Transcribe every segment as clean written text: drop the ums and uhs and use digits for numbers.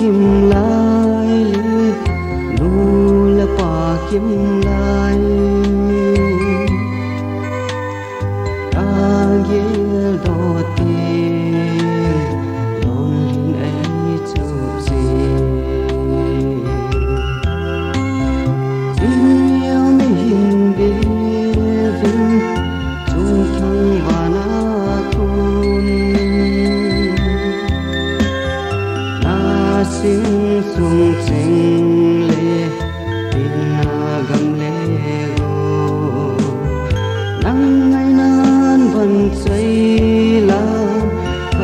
kim lai nu la pa kim lai age do ti don lin ai chu si yêu mi hin bi vin chung thang vana kun sinh sung sinh lệ tin gam lệ go nắng ngày nan vẫn say la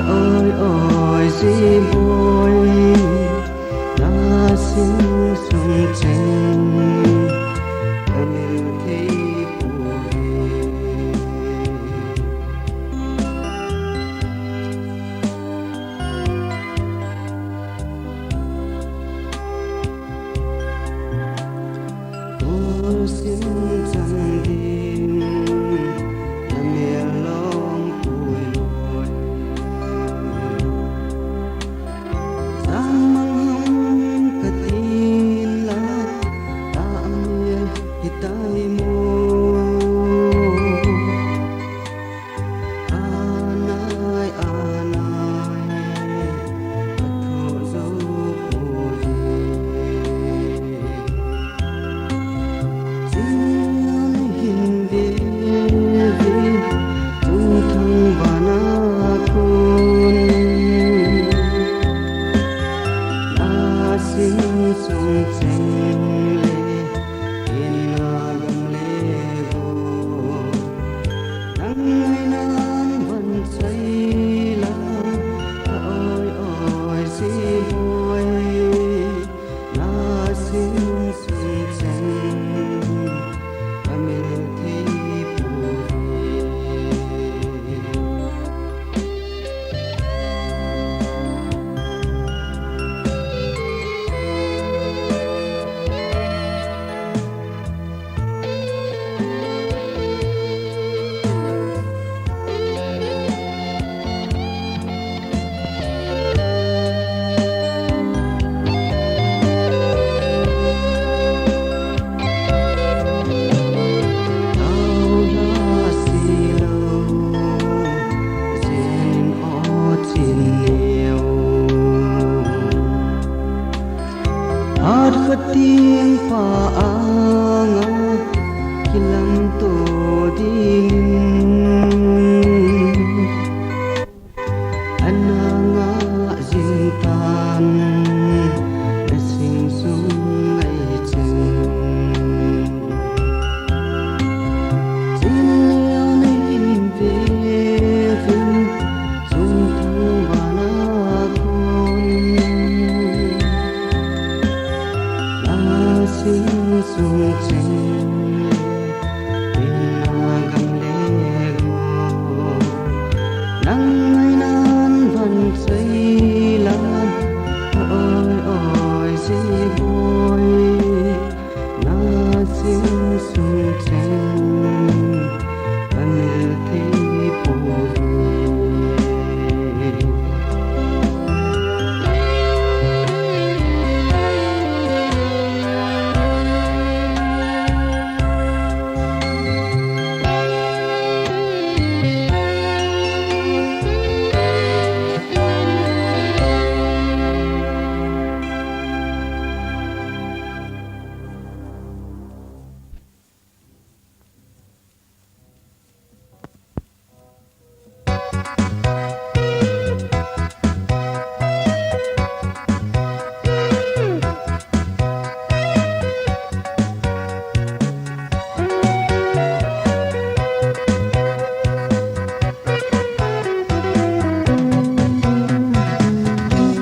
ôi ôi si boy na sinh sung sinh em thấy xin chẳng đêm là mẹ lòng tuổi lối sang mang hông cả tin là ta mẹ thì tay mô anai thật thổ dấu cô sinh sung sinh lệ in gam lệ go nắng ngày nan vẫn say la ôi ôi si boy na sinh sung sinh mình thấy buồn tiếng pha anga kilam to ding ananga jintan na sing sung ai chung jinyo na in ve vin chung thang vana sinh sung sinh in gam lệ go nắng ngày nan vẫn say lan ôi ôi si boy na sinh sung sinh anh thấy buồn Hãy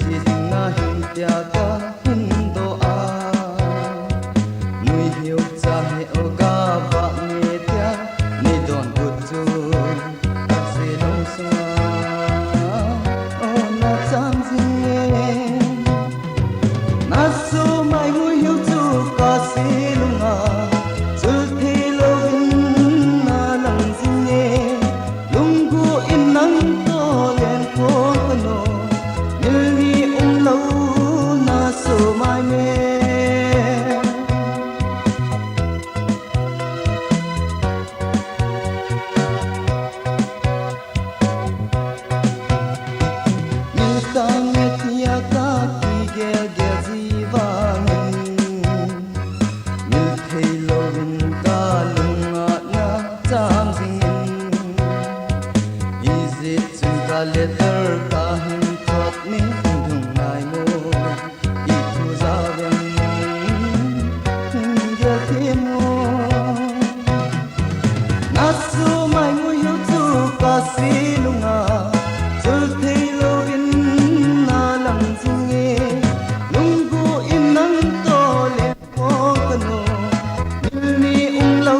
subscribe cho kênh Ghiền Mì Gõ để không bỏ lỡ letter kahin thot ni dung nai mo I thu za ben ya themo nasu mai mo yu tu ka si lunga sul thei lo in na lang junge lunggu in nang to le ko kano ni lo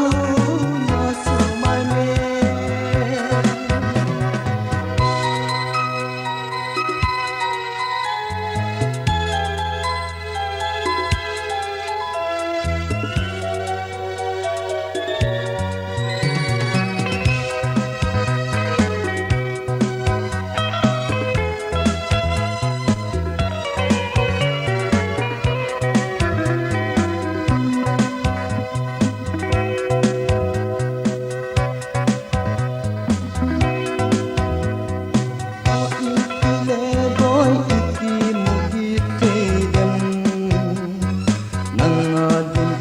na su mai me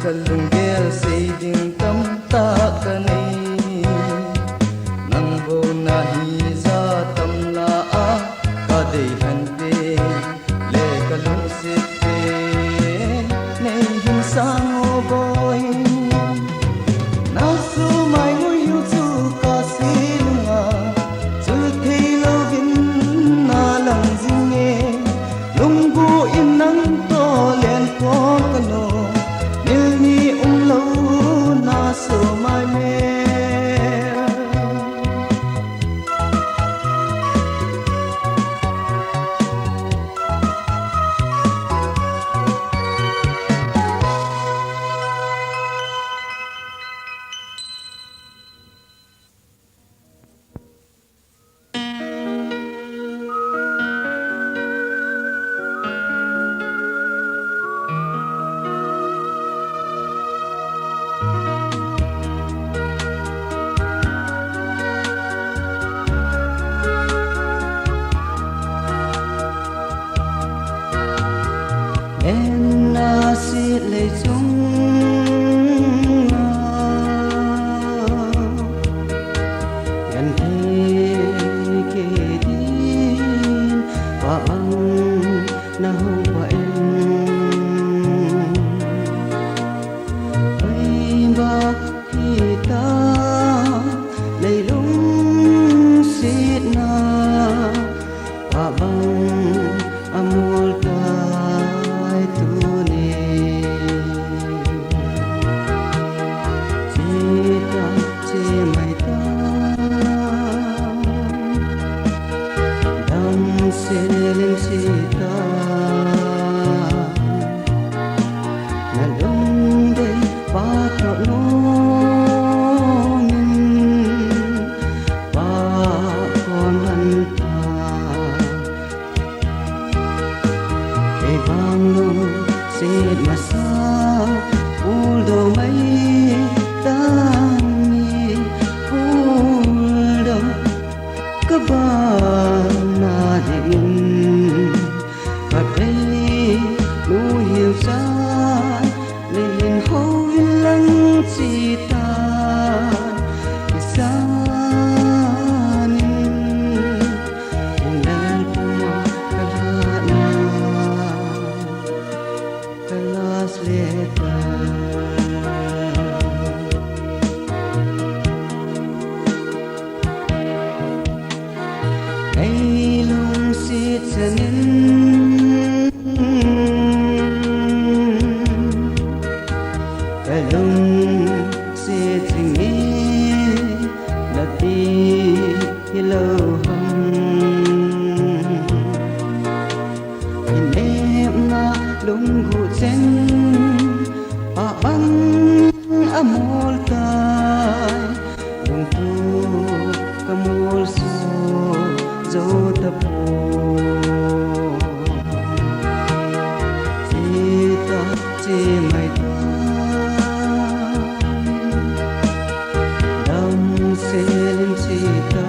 kalunggel saying tam ta kanay nang bo na hiza tam la a kaday hande le kalung sit pe nay hin sang o boy na su mai ngui yu chu ka silunga chu thei lo vin na lang jinge lunggu in nang to len ko kano Nilni lo na so mai me En na si le chung yan thi ke din pa ang na ho pa en ai ba kita lấy lung sit na pa bang amul ta Selim sita na lung day pa ko no min pa kon hanta e bang no sit masa uldo mai tami uldo kabana din but đây nu hiểu ra nên hô lăng chỉ ta xa nên đang qua kalana kalas leta ay lung sit sa nin kalung sit singi lati hello huminem na lung gu chen pa bang amol tai lung tu kamol so zo ta po ta chi mai ta dam se lim chi ta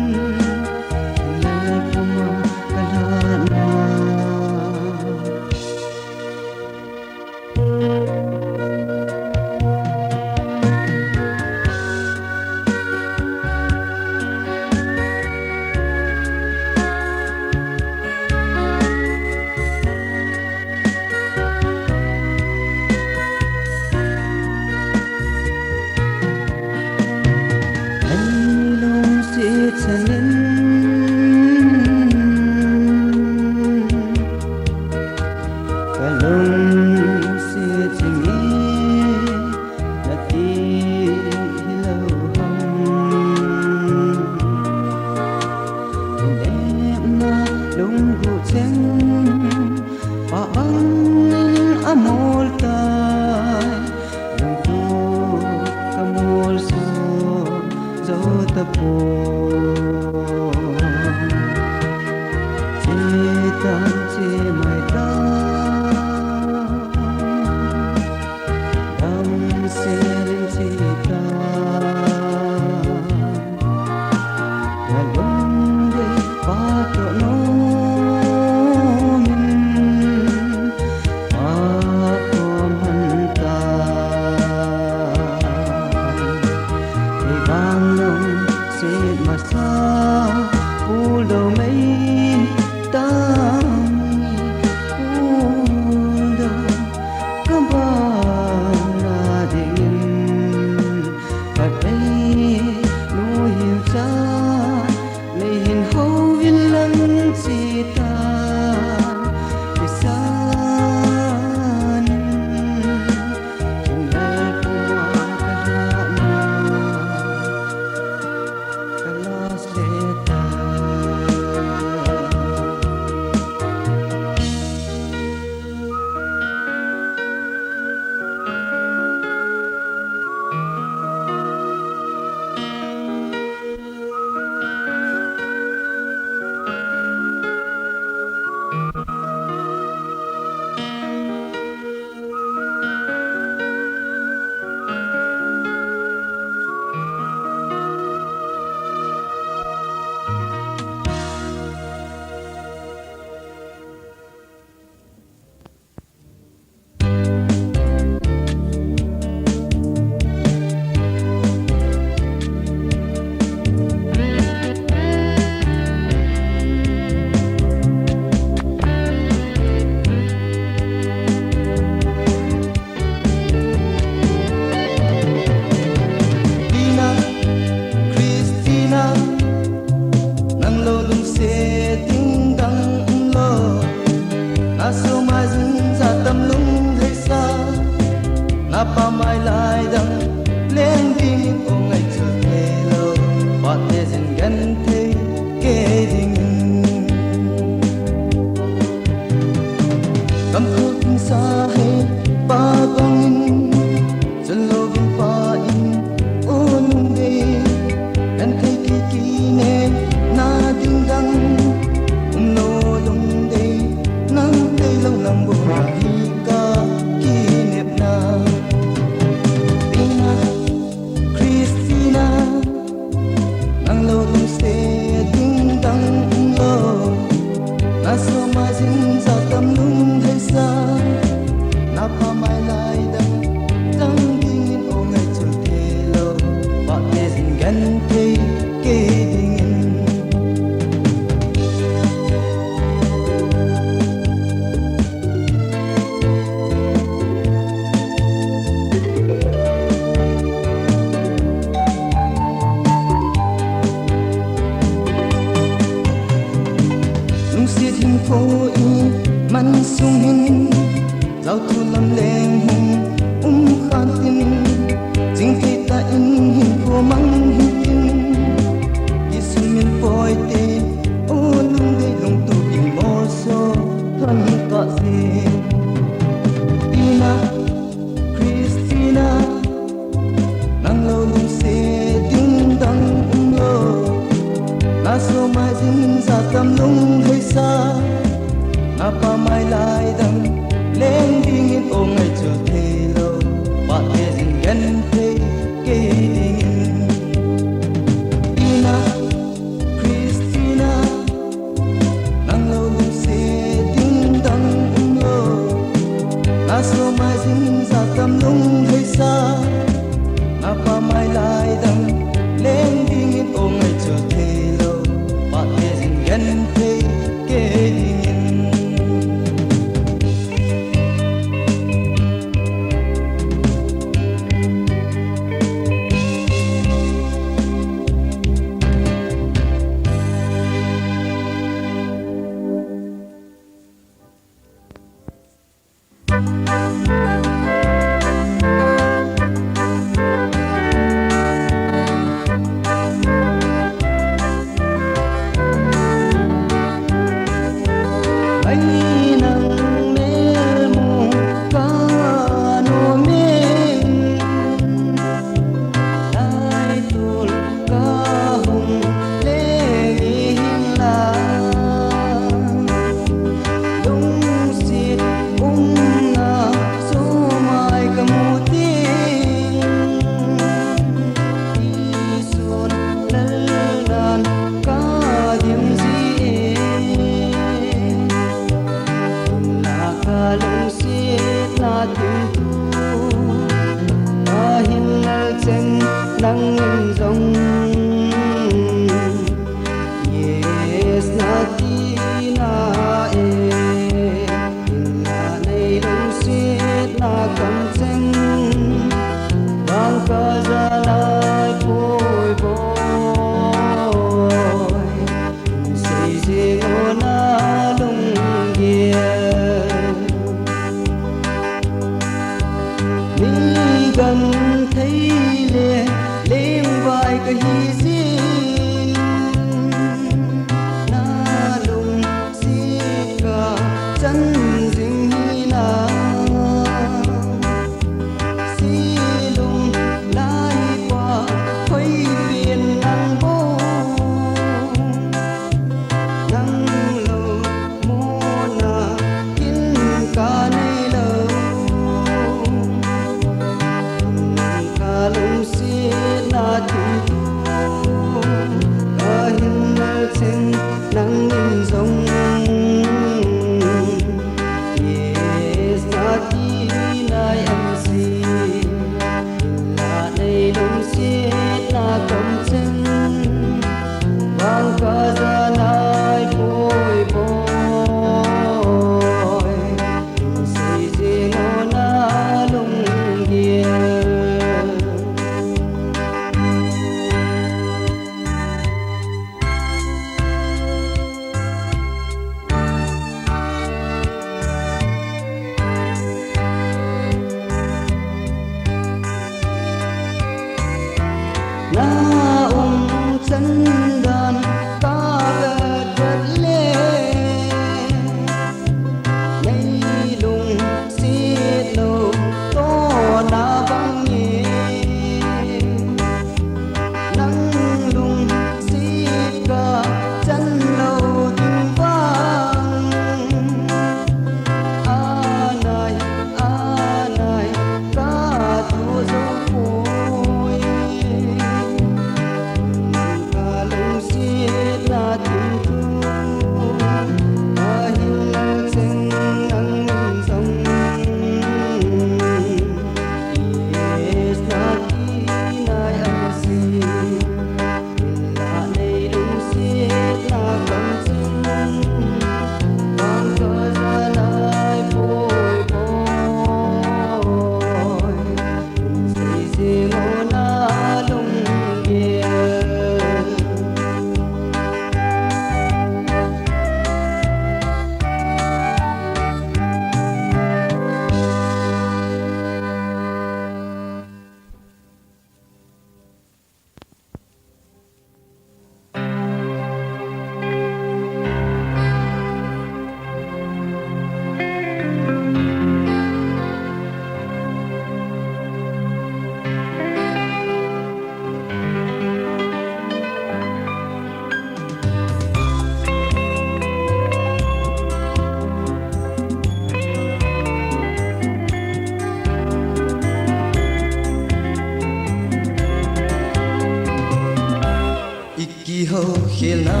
iki ho khela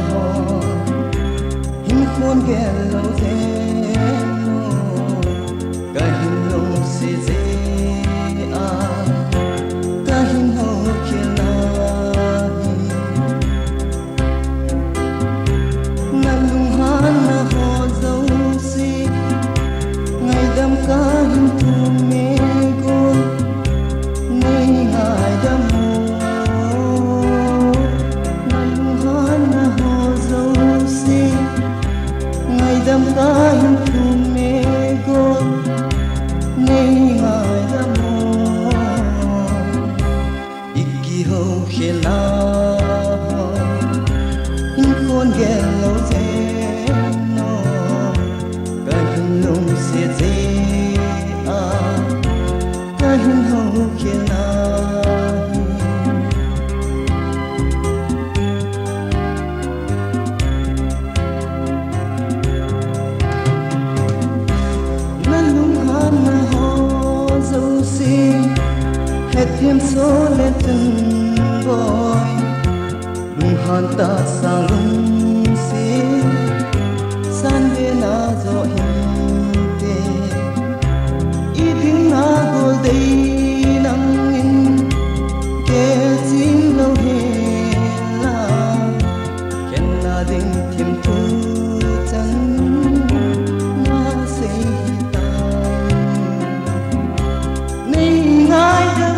ho him khon ge lo ze no ka hin lo se ze a ka hin ho khela na lung han na ho zo si ngày đam ka hin thu me go nei ngai đam dam ka hin thu me go nei ngai da mo iki ho khela hin kon ge lo ze no ka hin long se ze a ka hin ho khela hết thêm số lên từng boy lung han ta sa lung si san de na zo hin te i ding na go dei nang in ke jin lo he la ken na ding thêm thu chân na se ta nei ngai da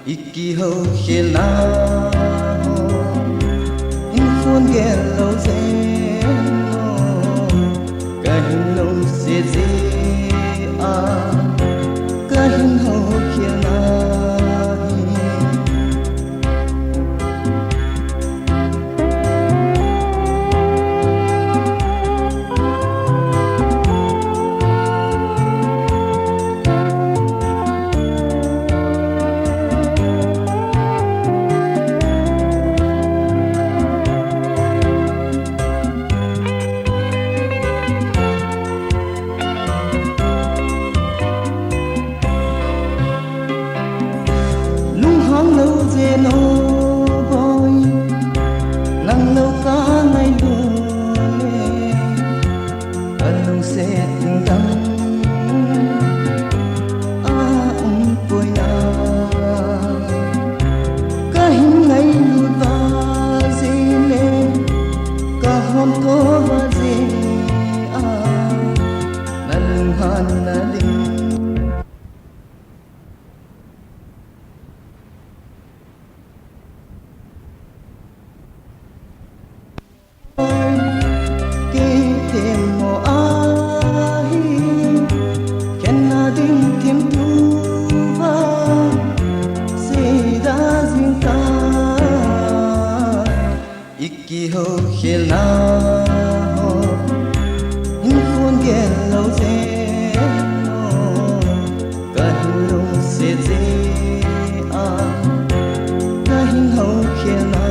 iki ho khela in phun ge lo ze no ka hin lo se ze a ka hin ho khela lâu dê no boy nang lâu cá ngày luôn lê cần lâu sẽ tình đắng bồi na cá hình ngày luôn và dê lê cá hôm thô và dê na lưng han na linh iki ho khela hin khon ge lo ze no ka hin lo se ze a ka hin ho khela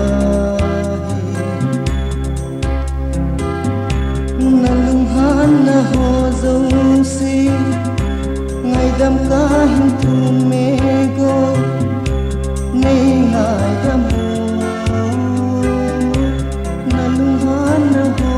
na lung han na ho zo si ngày đam ka hin thu me go nei ngai đam na lung han na ho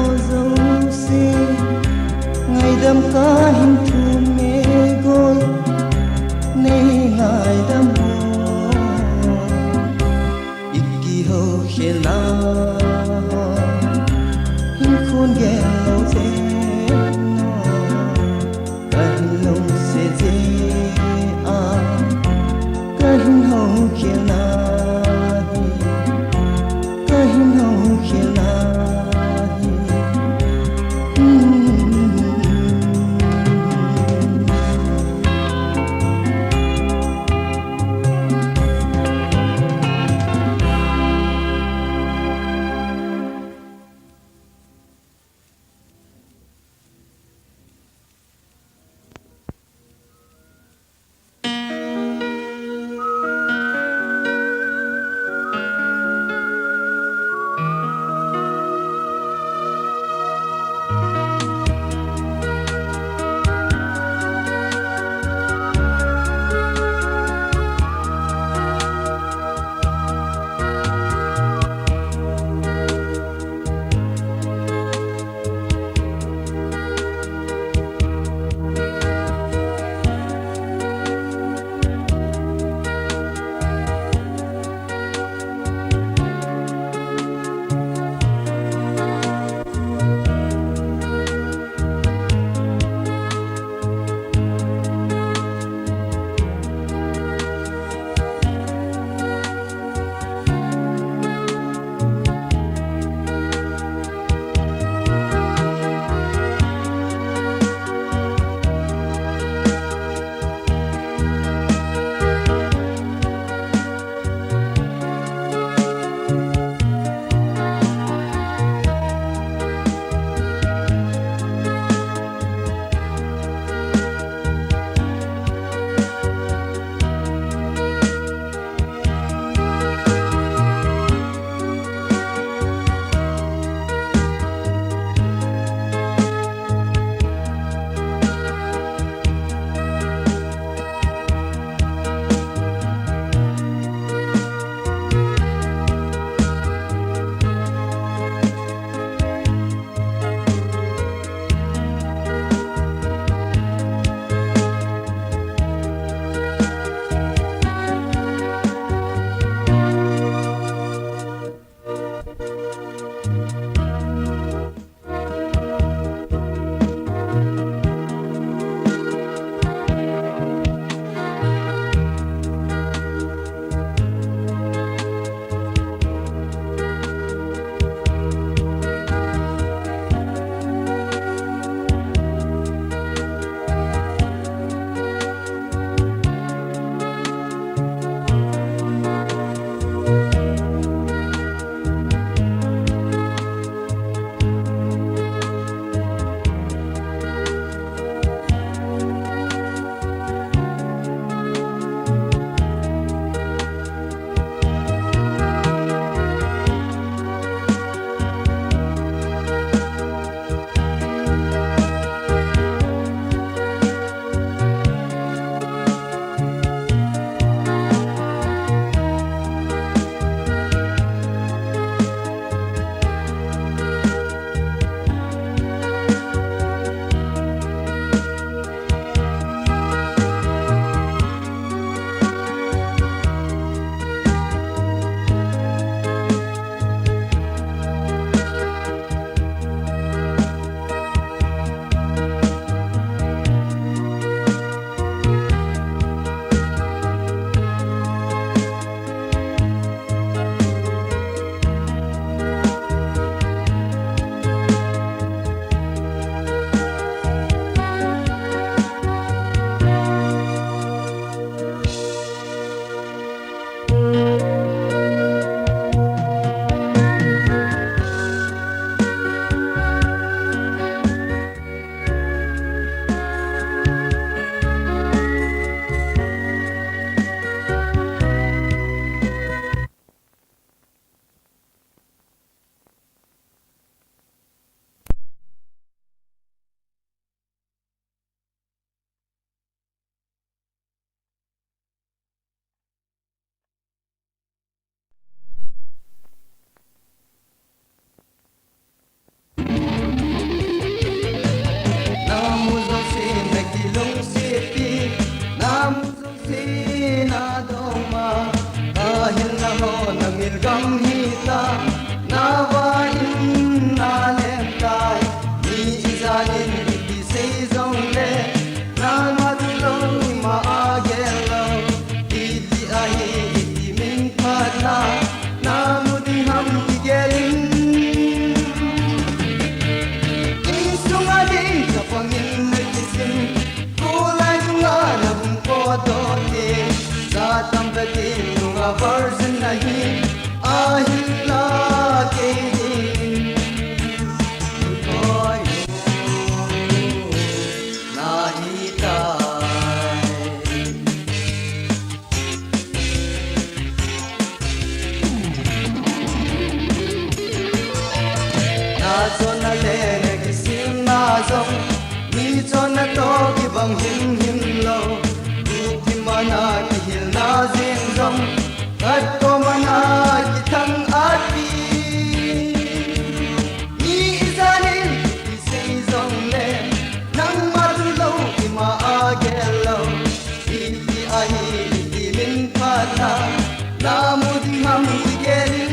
bang hin hin lo tu ki mana ki hil na zeng zong kat ko mana ki thang ati ni izanin ki sei zong le nang ma tu lo ki ma a gel lo ki ai ki min khata na mu ding ham ki gelin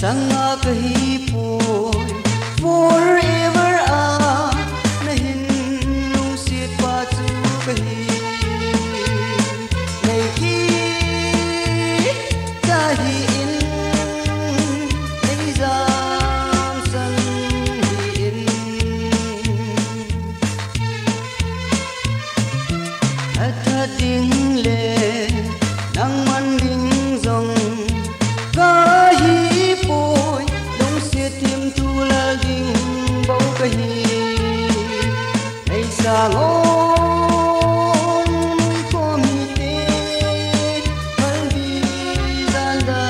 sanga kahi poi forever a na hin nung sit pa chu kahi nei ki kahi in nei zam san hi in atha ding le nang man ding zong kahi poi dong se tim tu la ding bau kahi nei sa ngon ko mi te hal bi zan da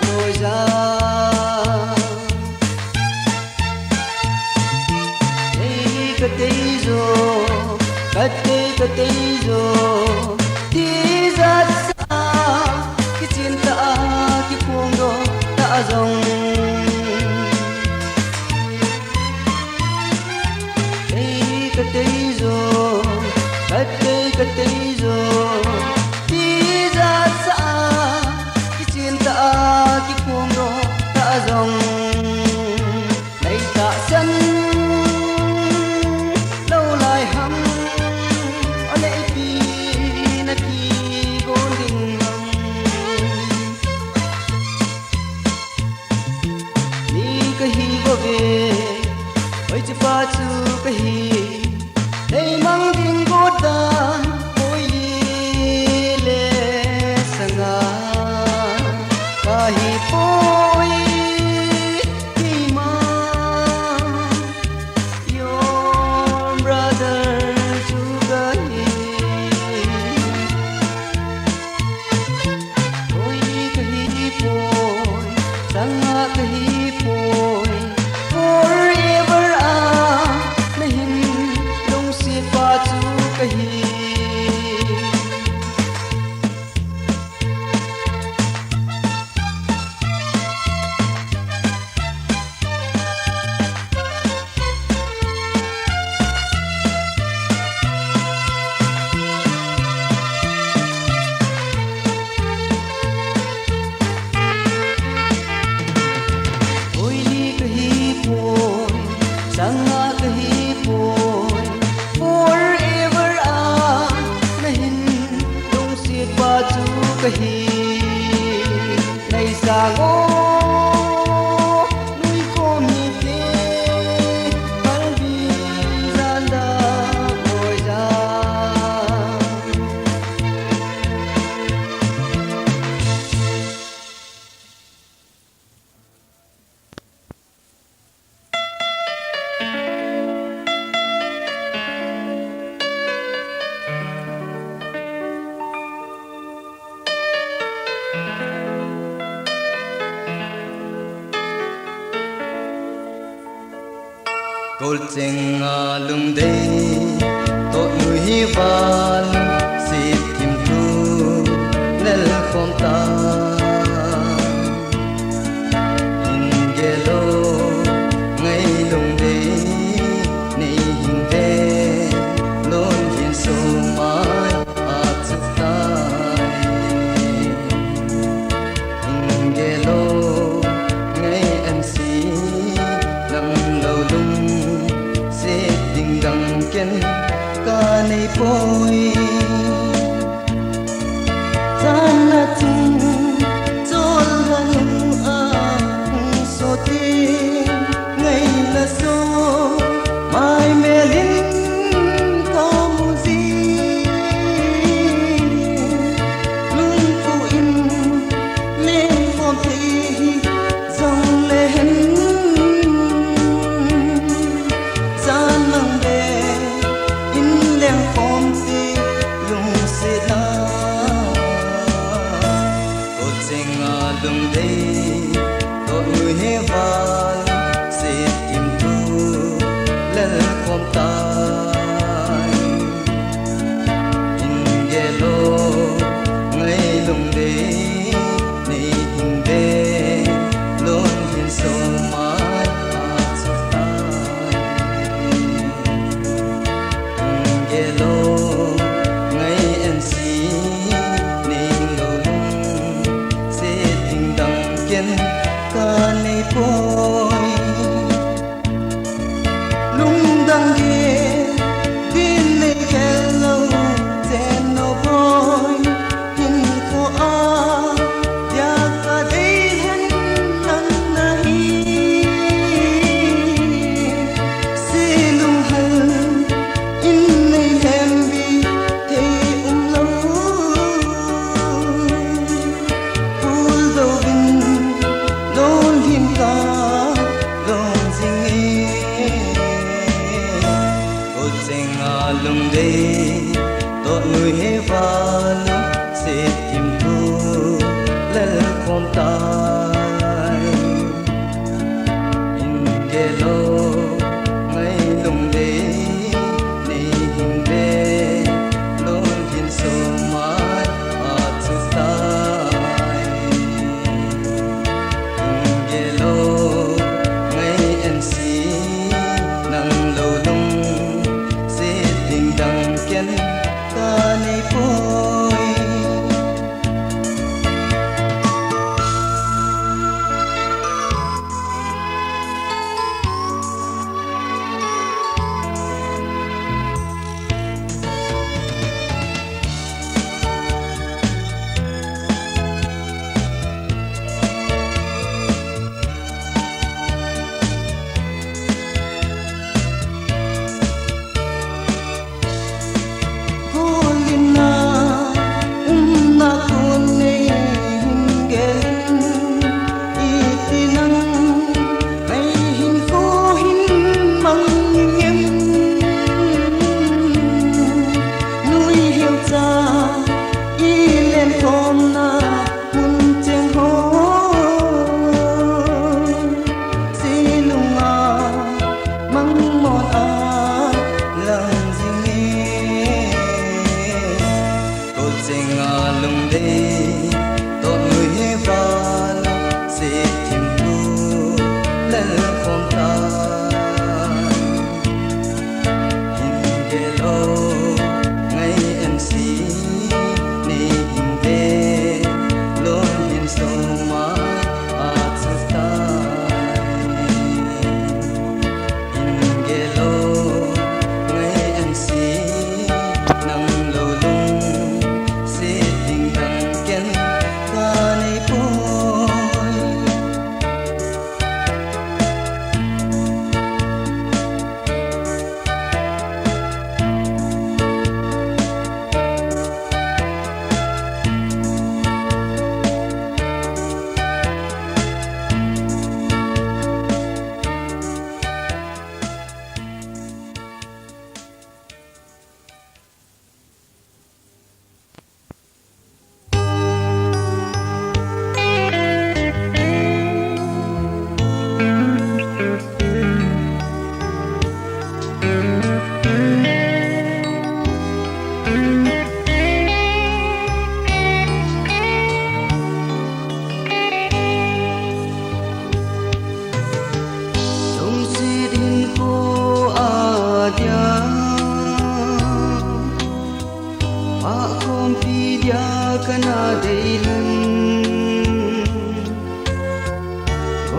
boi za ei ka te zo ka te zo ti za sa ki chin ta ki phong do ta zong ei ka te zo ka te zo ti za sa ki chin ta ki phong do ta zong nei ta san lâu lại hăm ở đây pi na ki gon ding hăm ni kahi go ve oi chu pa chu kahi dei mang ding go da oi le sanga kahi poi ki ma your brother chu kahi oi kahi poi sanga kahi poi forever a na hin dong si pa chu kahi oi li kahi poi sanga kahi poi forever a na hin dong si pa chu kahi nei sa ngo nui ko mi te hal bi zan da boi za Col cheng a lung dei to nui van si kim tu nel khom ta in gelo ngai lung dei nei hin ve lon hin so mai a chu tai in gelo ngai em si lam lo lung se ding dang ken ka nei poi tan na chung chol han a so ti ngai la so mai melin ka mu ji lung fu in lên phong thi dòng lên gian mang về in leng phong ti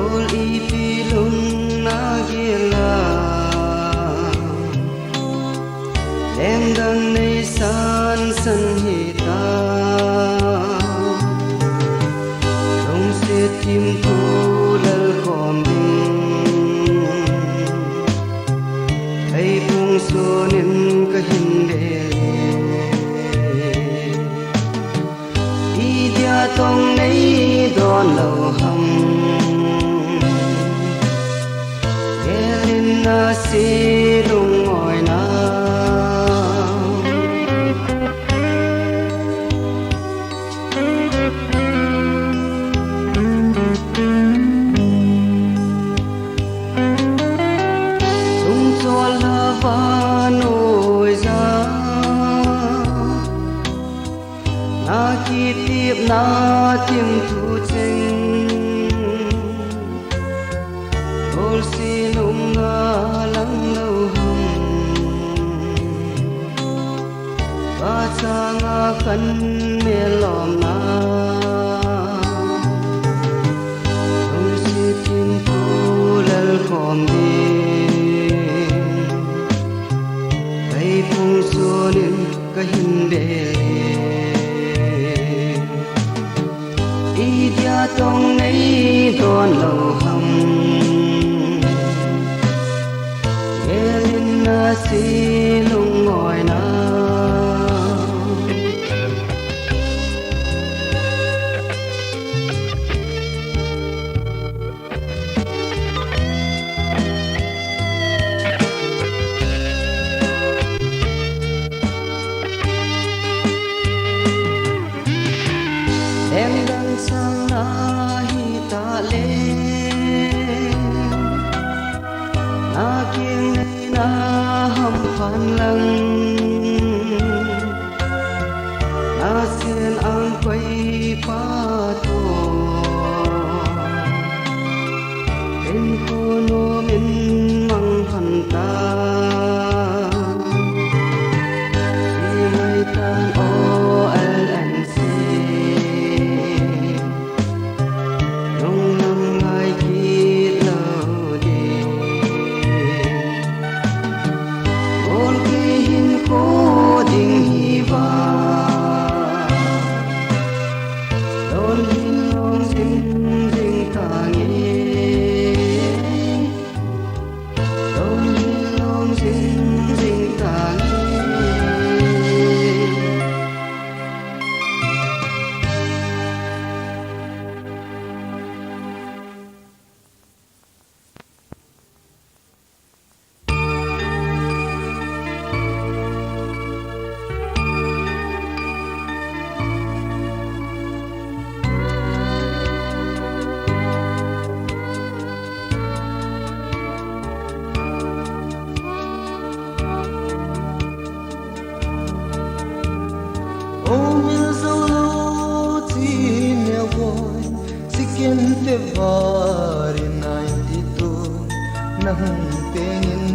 ol ipilung nagila lengdang nei san san hita dong se tim tu lal khom ding ai pung sonin ka hin de i dia tong nei don lo ham gelin na si lung ngồi na na tim thu ching ol si lung nga lang lo hum ba cha nga kan me lom na ol si tim thu lal khom di ai phung sunin ka hin de dia tong nei don lo ham gelin na si lung ngồi na em đang sang na hi ta le na kieng nei na ham phan lang na sen ang quay pa to en ko no min mang phan ta si mai tan o te vari nai ti tu nang pengin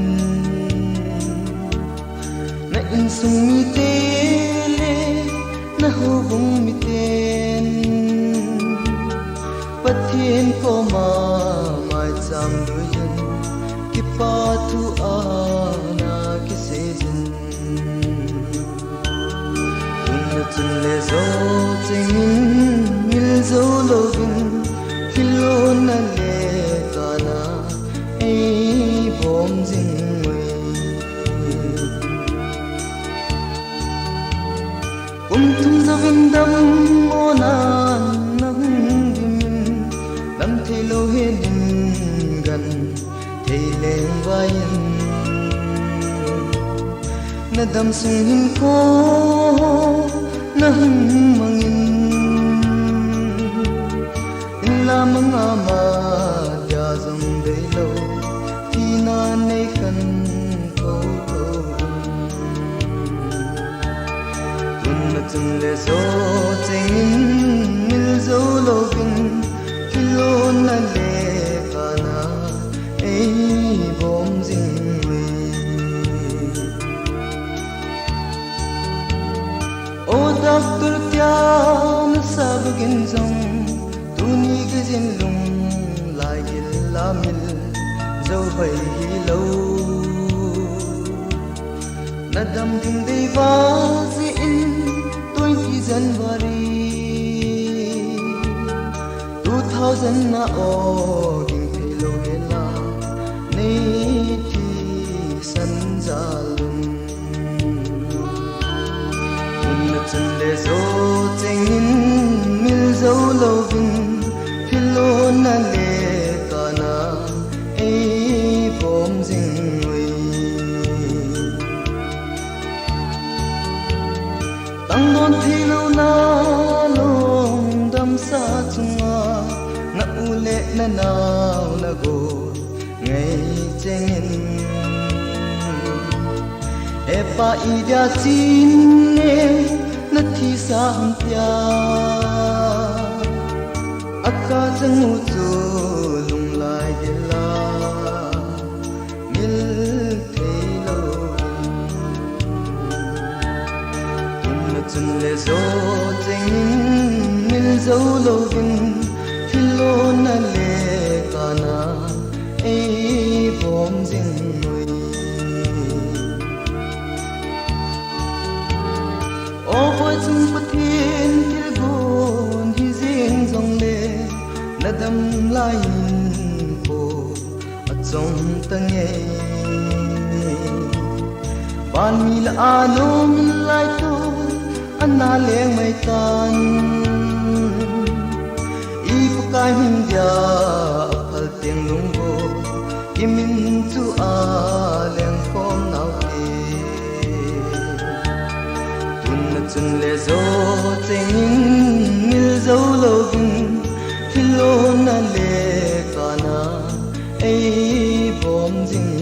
na insung mi te le na hubung mi ten pathian ko ma mai cham du yin ki pa tu a na ki se jin tun le zo ching mil zo lo bin na le kana ei bom jing wei thum zavin dam ona nang dim lam thelo he din gan theileng wain na dam sung hin ko na mangin mga ma ya zum de lo thi na nei kan ko to tun na tun le zo cheng mil zo lo bin kilo na le kana ei bom jing we o doctor kya sab gin zong Tuni ke jin lung lai la mil dâu vậy hi lâu na đam thình đầy vá in 20 January 2000 na o ging thelo hela nei thi san zalun mun chun le zo chengin mil zo lovin philo na le kana ei bom jing oi tang don thelo na long dam sa chunga na ule na naw na go ngai chengin e pa ida chin ne na thi sa ham pya akka changu chu lung lai ge la mil thelo chun le zo chengin mil zo lovin philo na le kana ei bom jing noi o boy chung pathin kil gon hi jing jong le na dam lai po a chong tange ban mi la ano min lai to anna leng mai tan i pukai min dia phal tiang lung go kimin chu a leng khom nau te tun na chun le zo chengin mil zo lovin philo na le kana ei bom jing